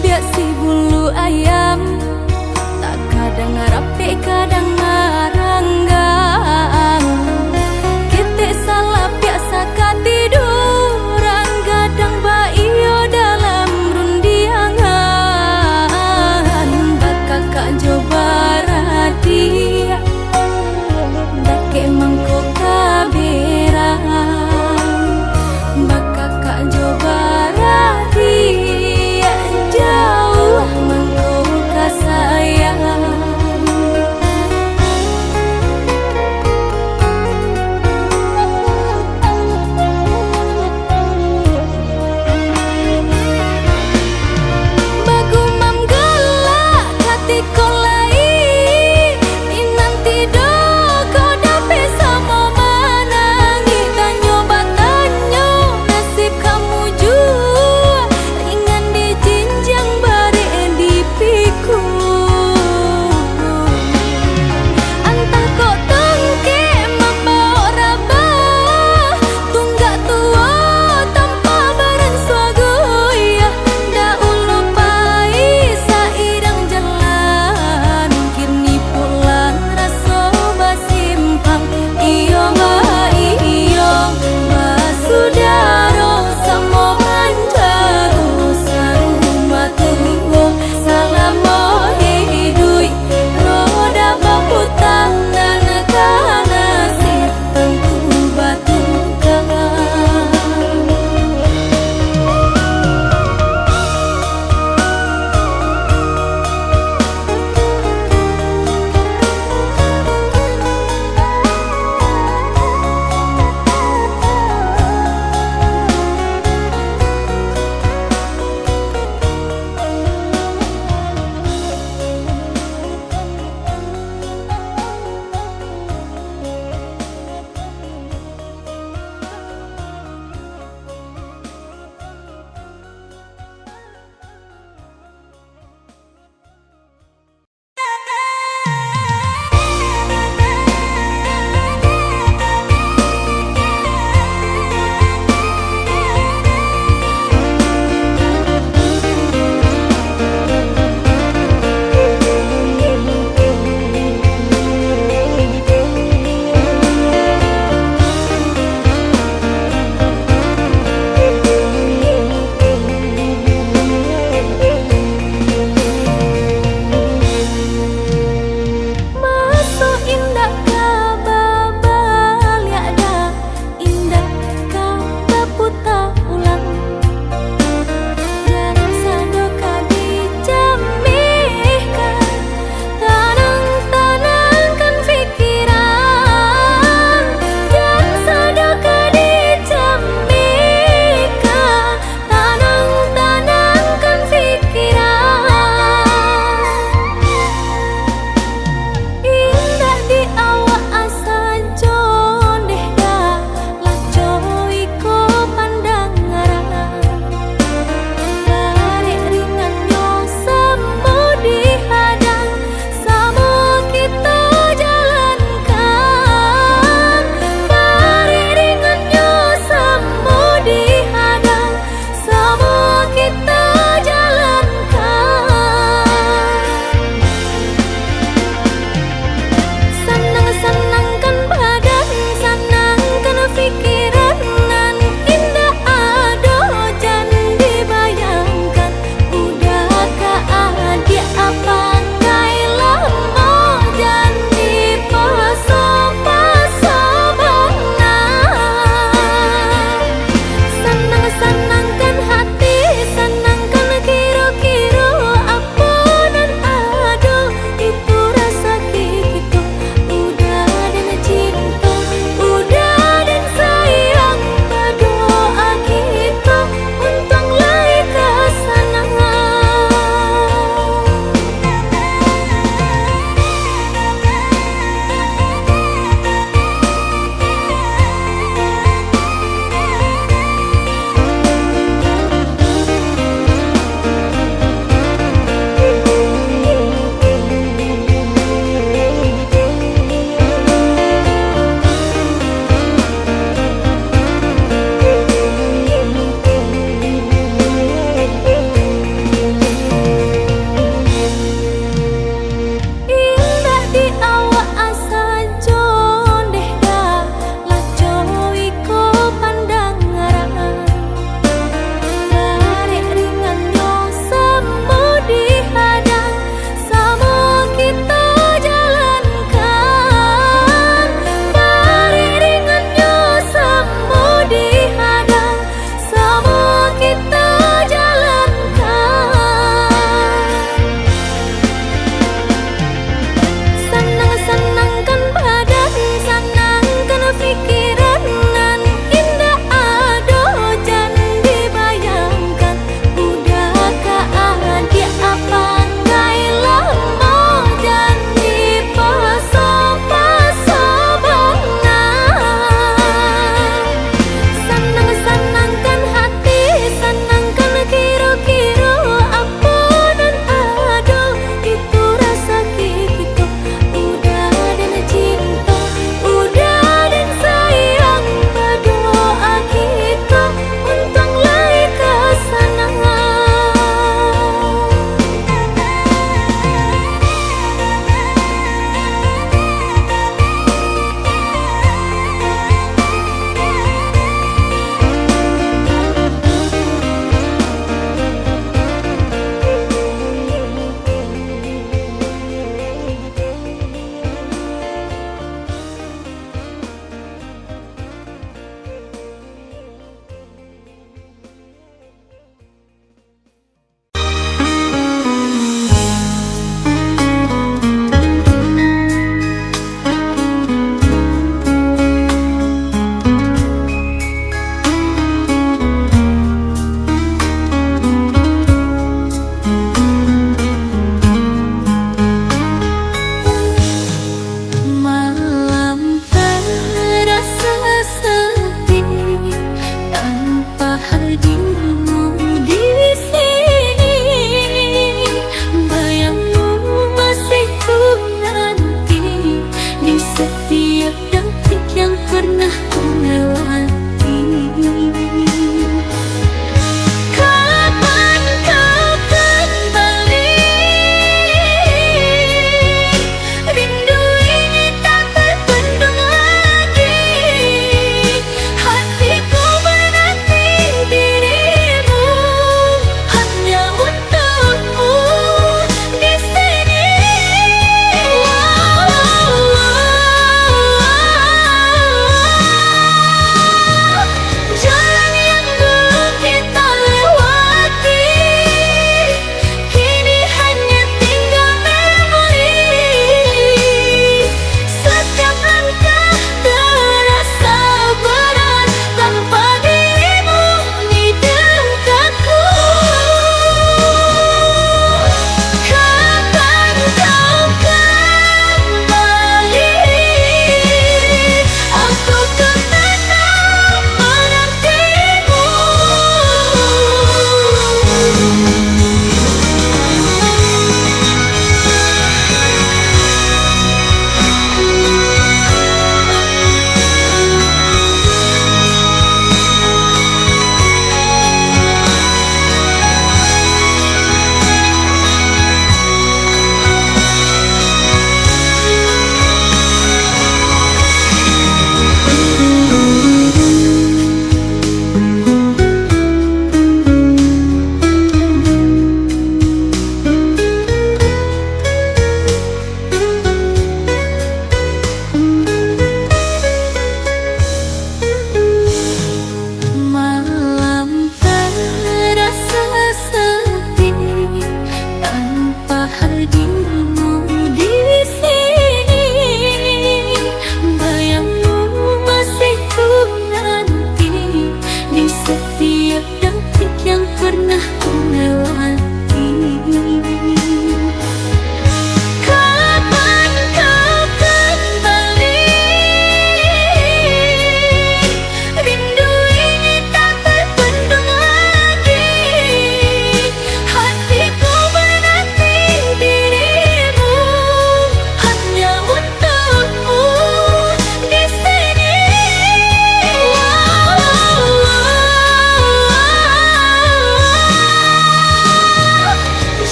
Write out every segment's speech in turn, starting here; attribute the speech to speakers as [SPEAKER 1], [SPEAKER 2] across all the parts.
[SPEAKER 1] biak si bulu ayam, tak kadang rapi kadang maranggang. Kita salah biasa katiduran, gadang baio dalam rundiangan. Bakak kak coba radia, dake mangko kaberang. Bakak kak coba radia, jauh mangko kasayang.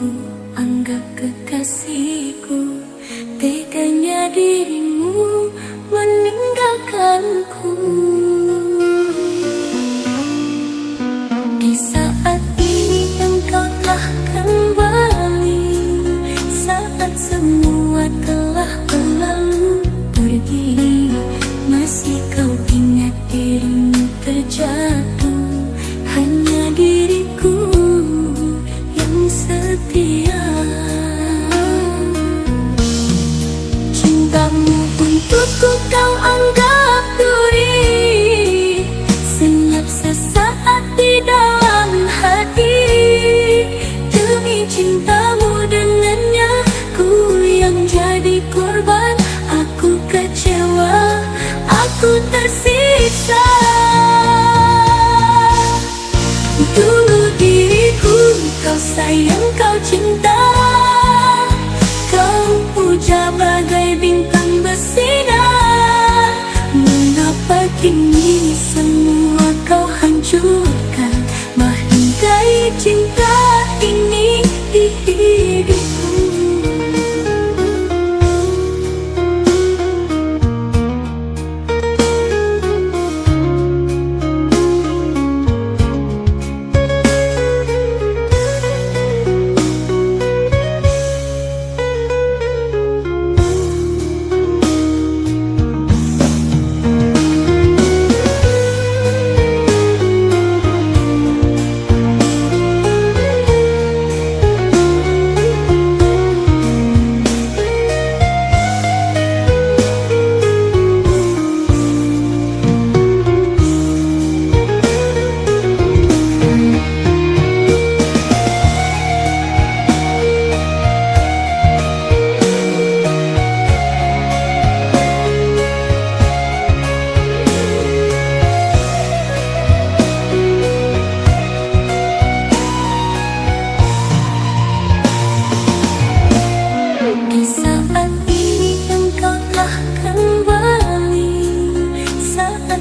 [SPEAKER 1] ku anggap kekasihku. Teganya dirimu meninggalkanku. Di saat ini engkau telah kembali, saat semua telah berlalu pergi, masih kau ingat dirimu terjatuh. Hanya diriku yang setia. Cintamu untukku kau anggap duri, senyap sesaat di dalam hati. Demi cintamu dengannya, ku yang jadi korban. Aku kecewa, aku tersiksa. Dulu diriku kau sayang, kau cinta, kau puja bagai bintang bersinar. Mengapa kini semua kau hancurkan, mahligai cinta ini di hidupku.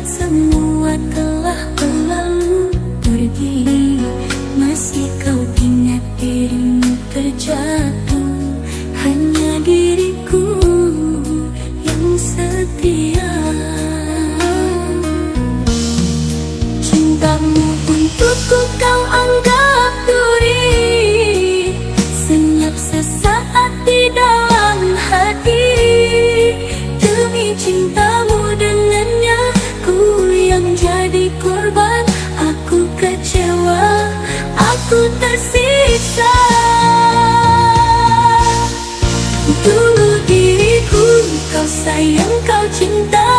[SPEAKER 1] Semua telah berlalu pergi, masih kau ingat dirimu terjatuh. Hanya diriku yang setia. Cintamu untukku kau anggap duri, senyap sesaat di dalam hati. Demi cintamu dengannya, ku yang jadi korban. Aku kecewa, aku tersiksa. Dulu diriku kau sayang, kau cinta,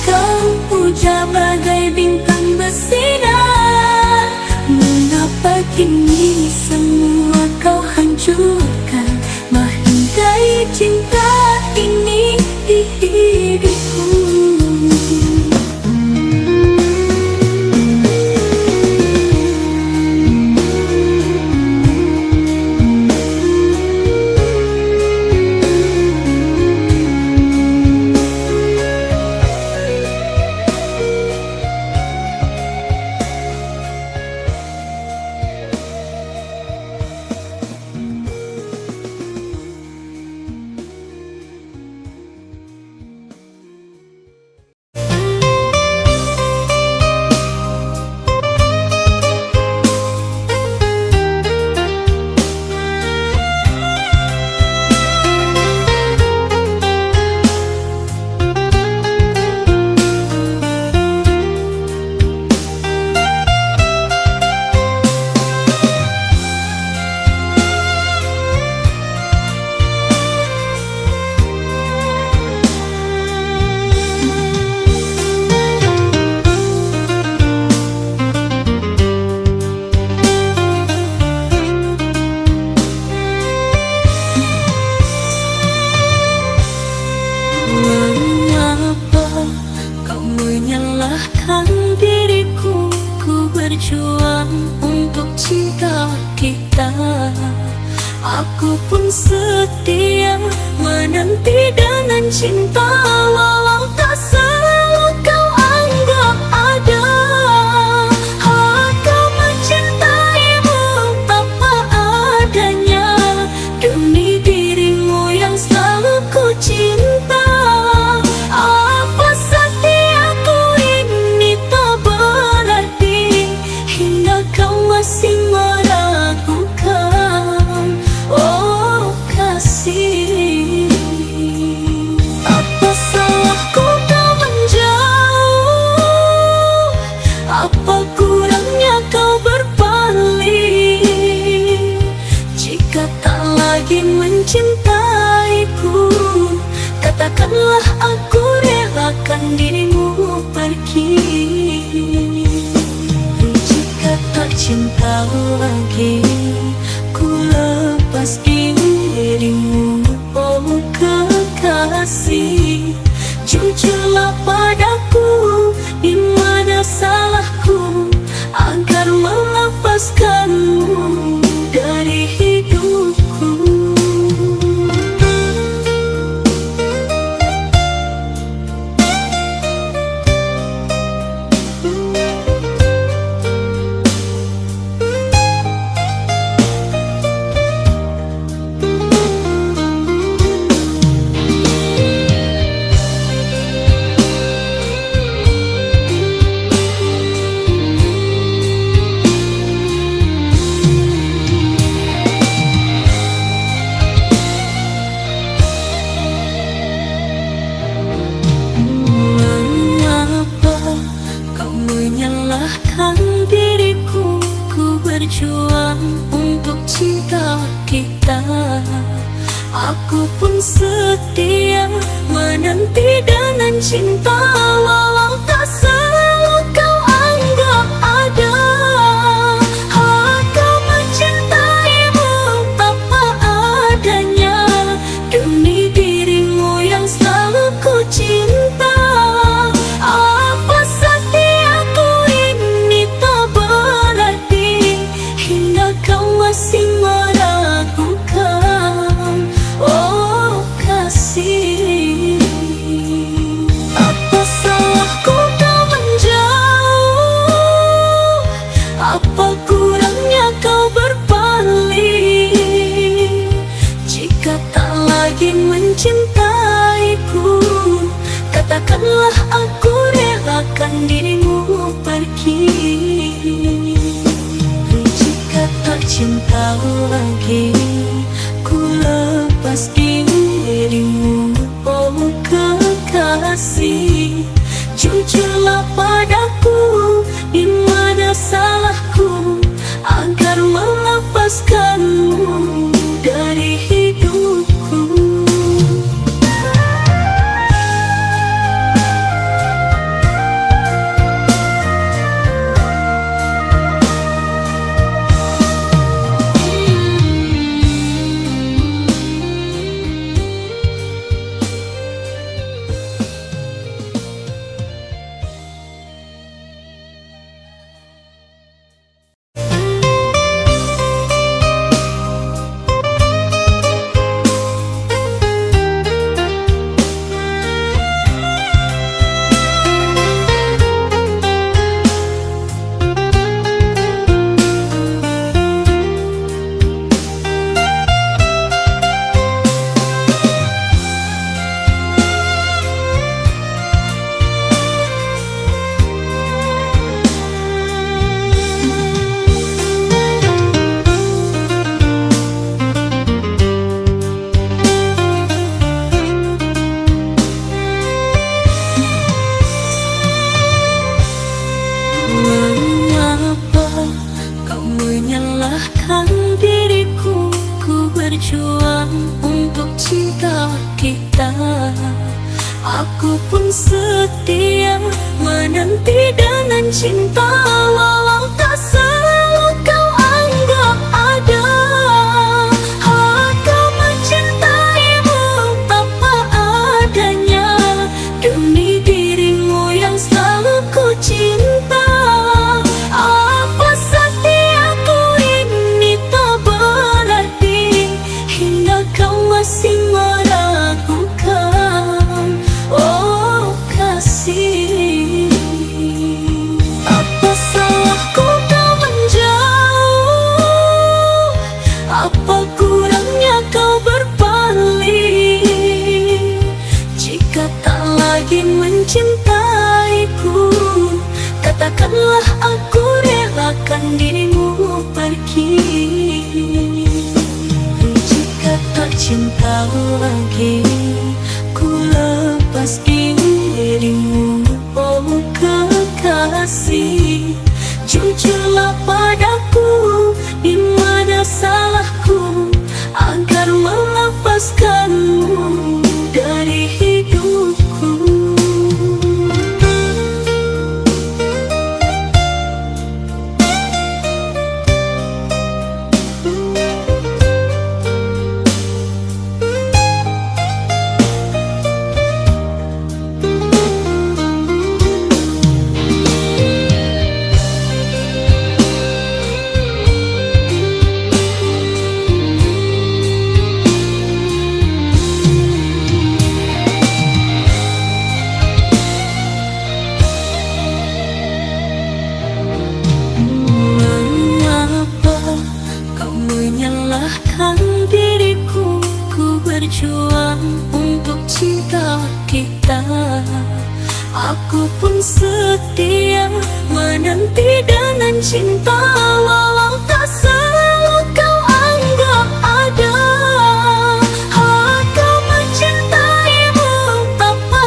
[SPEAKER 1] kau puja bagai bintang bersinar. Mengapa kini semua kau hancurkan, mahligai cinta ini di hidupku. berjuang untuk cinta kita. Aku pun setia menanti dengan cinta, walau tak selalu kau anggap ada. Aku mencintaimu tanpa lagi mencintaiku, katakanlah aku relakan dirimu pergi. Jika tak cinta lagi, ku lepas dirimu, oh kekasih. Jujurlah padaku, di mana salahku agar melepaskanmu dari hidupku. Menyalahkan diriku, ku berjuang untuk cinta kita. Aku pun setia menanti dengan cinta, walau tak selalu kau anggap ada. Aku mencintaimu apa adanya, demi dirimu yang selalu ku cinta. Masih meragukan, oh kasih. Apa salahku kau menjauh? Apa kurangnya kau berpaling? Jika tak lagi mencintaiku, katakanlah aku relakan dirimu pergi. Tak cinta lagi, ku lepas dirimu, oh kekasih. Jujurlah padaku, di mana salahku agar melepaskanmu dari hidupku. Menyalahkan diriku, ku berjuang untuk cinta kita. Aku pun setia menanti dengan cinta, walau tak selalu kau anggap ada. Aku mencintaimu apa adanya, demi dirimu yang selalu ku cinta. Masih meragukan, oh kasih. Apa salahku kau menjauh? Apa kurangnya kau berpaling? Jika tak lagi mencintaiku, katakanlah aku relakan dirimu pergi. Tak cinta lagi, ku lepas dirimu, oh kekasih. Jujurlah padaku, di mana salahku agar melepaskanmu dari hidupku. Menyalahkan diriku, ku berjuang untuk cinta kita. Aku pun setia menanti dengan cinta, walau tak selalu kau anggap ada. Aku mencintaimu apa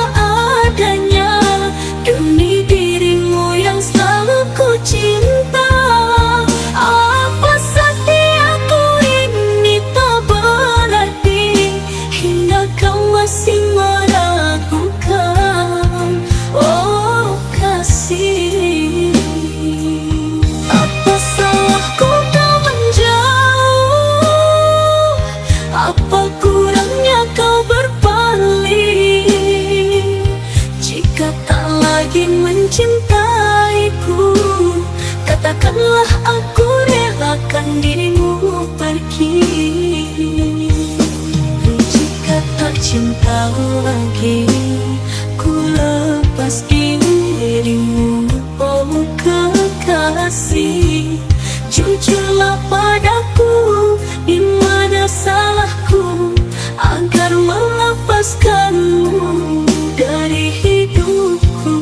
[SPEAKER 1] adanya, demi dirimu yang selalu ku cinta. Masih meragukan, oh kasih. Apa salahku kau menjauh? Apa kurangnya kau berpaling? Jika tak lagi mencintaiku, katakanlah aku relakan dirimu pergi. Tak cinta lagi, ku lepas dirimu, oh kekasih. Jujurlah padaku, di mana salahku agar melepaskanmu dari hidupku.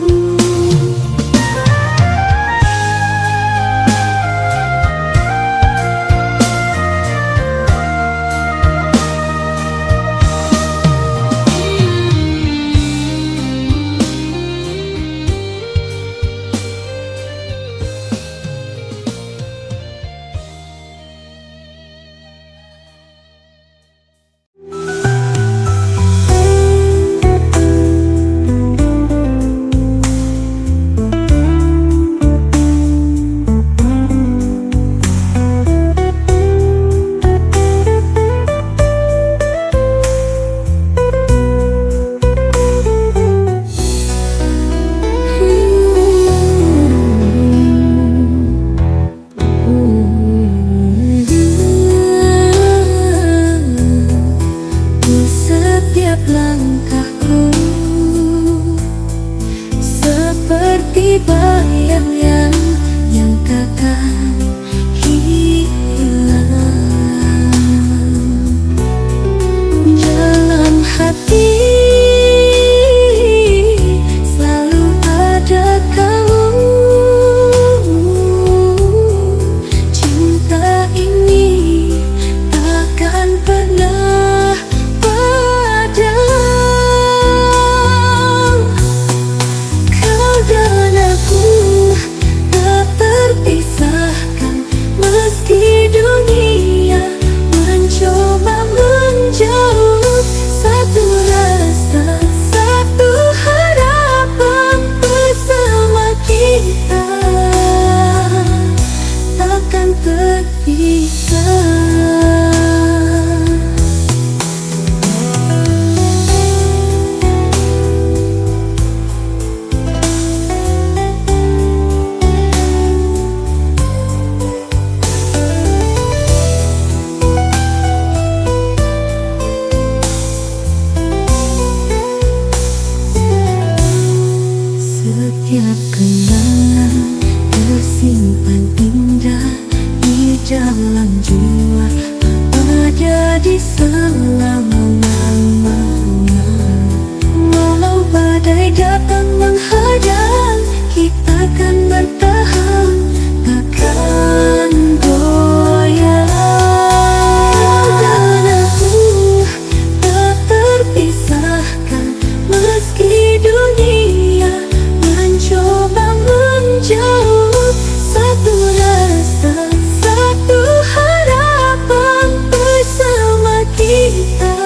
[SPEAKER 1] Bayang-bayang yang takkan hilang dalam hati, selalu ada kamu. Cinta ini takkan pernah padam. Kau dan aku tak terpisahkan, meski dunia mencoba menjauh. Satu rasa, satu harapan, bersama kita takkan terpisah. Setiap kenangan tersimpan indah di dalam jiwa, ada di selama-lamanya. Walau badai datang menghadang, kita akan bertahan, takkan goyah. Kau dan aku tak terpisahkan, meski dunia mencoba menjauh. Satu rasa, satu harapan, bersama kita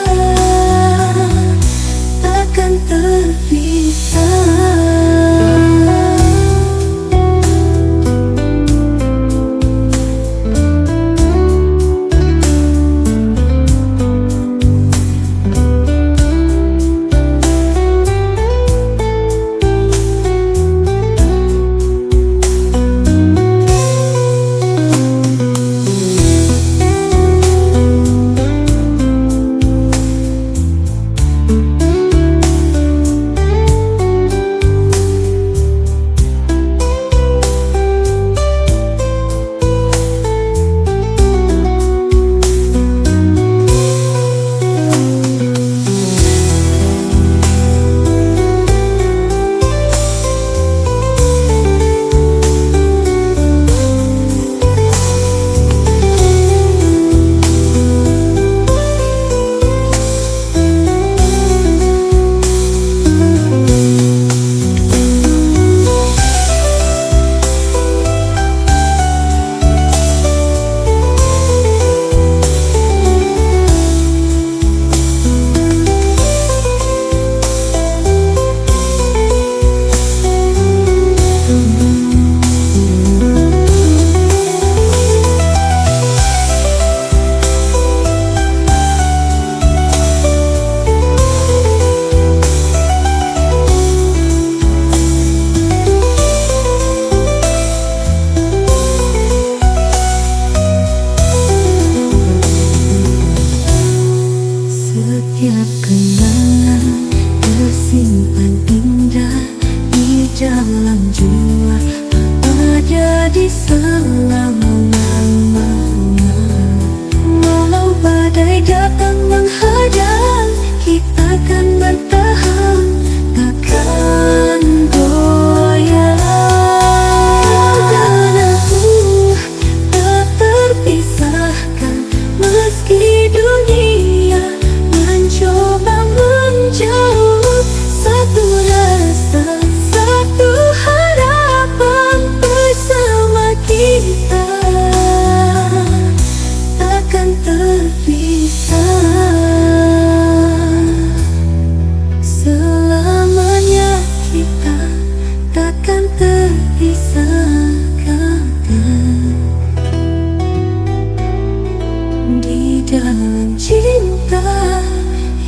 [SPEAKER 1] cinta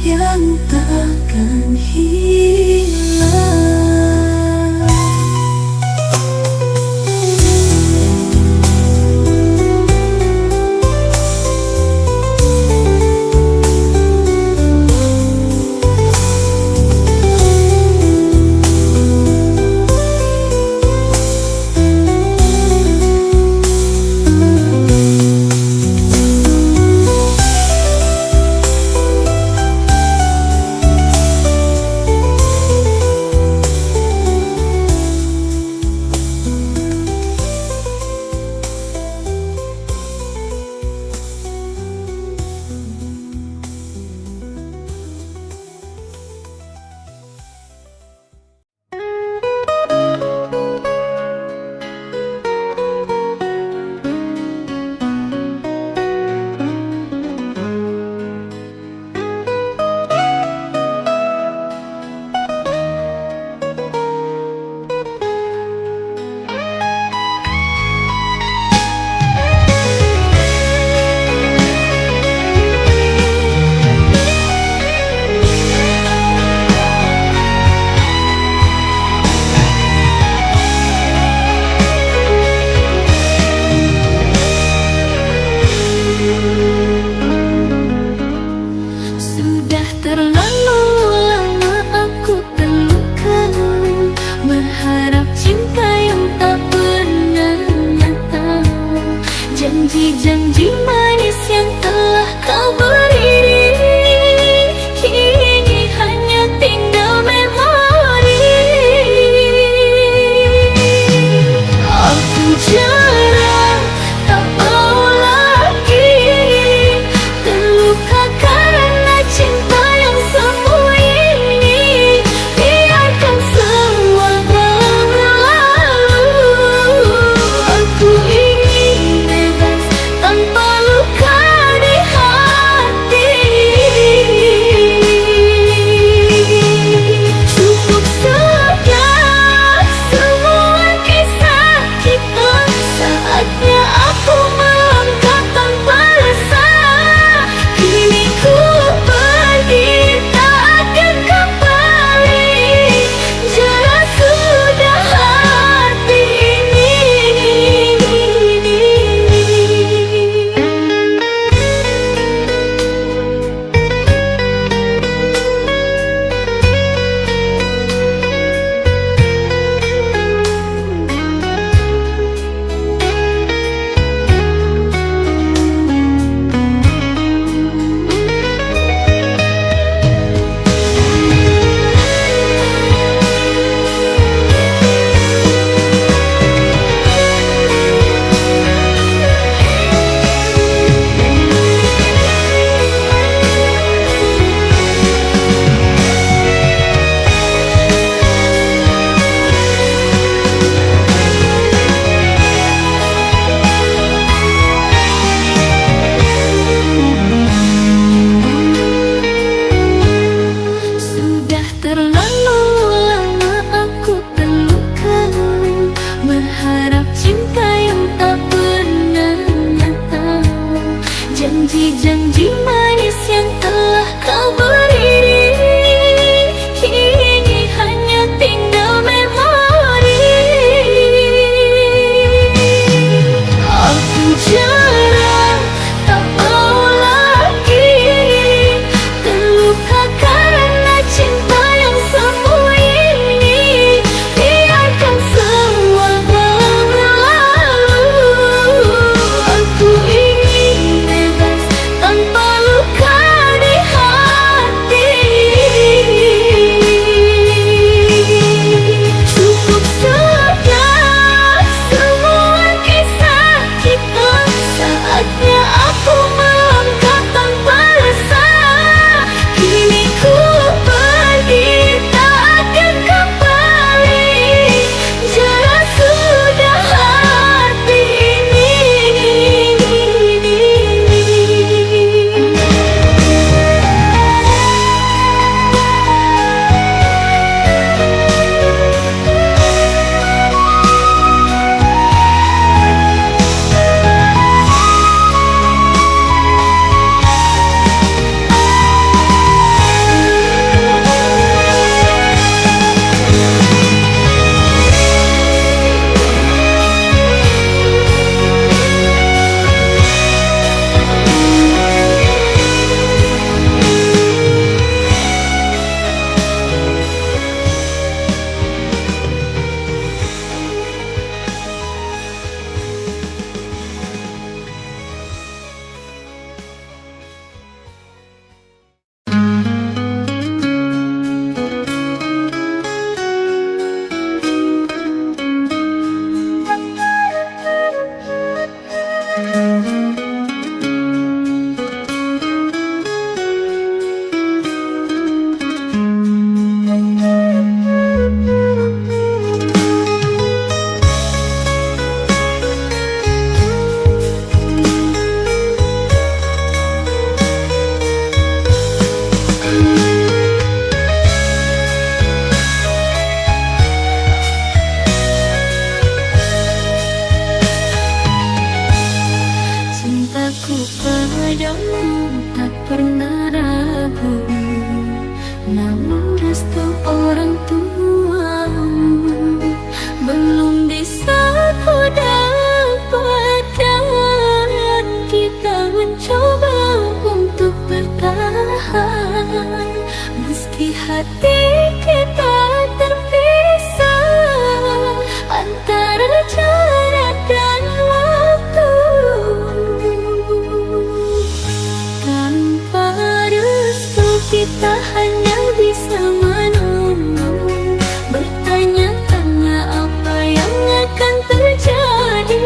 [SPEAKER 1] yang takkan hilang. Janji-janji manis yang telah kau beri kini hanya tinggal memori. Aku jarang tak mau lagi terluka karena cinta yang semu ini. Biarkan semua berlalu. Aku ingin tanpa luka di hati. Cukup sudah semua kisah kita. Saatnya aku melangkah tanpa rasa. Kini ku pergi tak akan kembali. Jelas sudah hati ini. Sudah terlalu lama aku terluka, berharap cinta yang tak pernah nyata. Janji-janji manis yang telah kau beri kini hanya tinggal memori. Aku jarang tak mau lagi terluka karena cinta yang semu ini. Biarkan semua berlalu. Aku ingin bebas tanpa luka di hati. Cukup sudah semua kisah kita. Saatnya aku melangkah tanpa rasa. Kini ku pergi tak akan kembali. Jelas sudah hati ini. Cintaku padamu tak pernah ragu, namun restu orang tuamu belum bisa ku dapatkan. Kita mencoba untuk bertahan, meski hati kita terpisah antara jarak dan waktu. Tanpa restu kita hanya bisa menunggu, bertanya-tanya apa yang akan terjadi.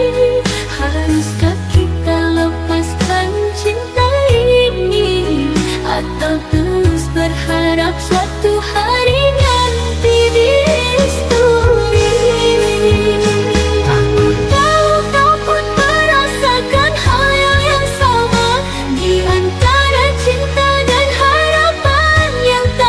[SPEAKER 1] Haruskah kita lepaskan cinta ini, atau terus berharap suatu hari nanti direstui? Aku tahu kau pun merasakan hal yang sama, di antara cinta dan harapan yang tak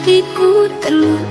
[SPEAKER 1] hatiku terluka.